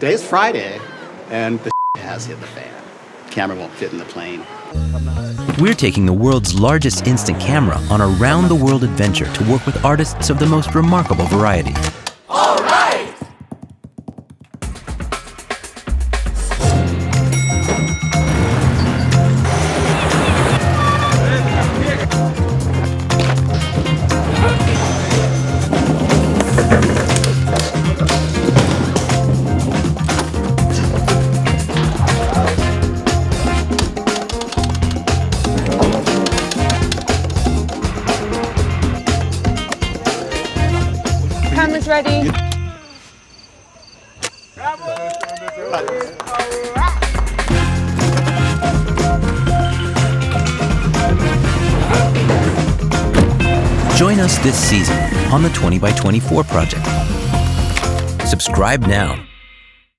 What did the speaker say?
Today's Friday, and the has hit the fan. Camera won't fit in the plane. We're taking the world's largest instant camera on a round-the-world adventure to work with artists of the most remarkable variety. All right! Camera's ready. Join us this season on the 20 by 24 project. Subscribe now.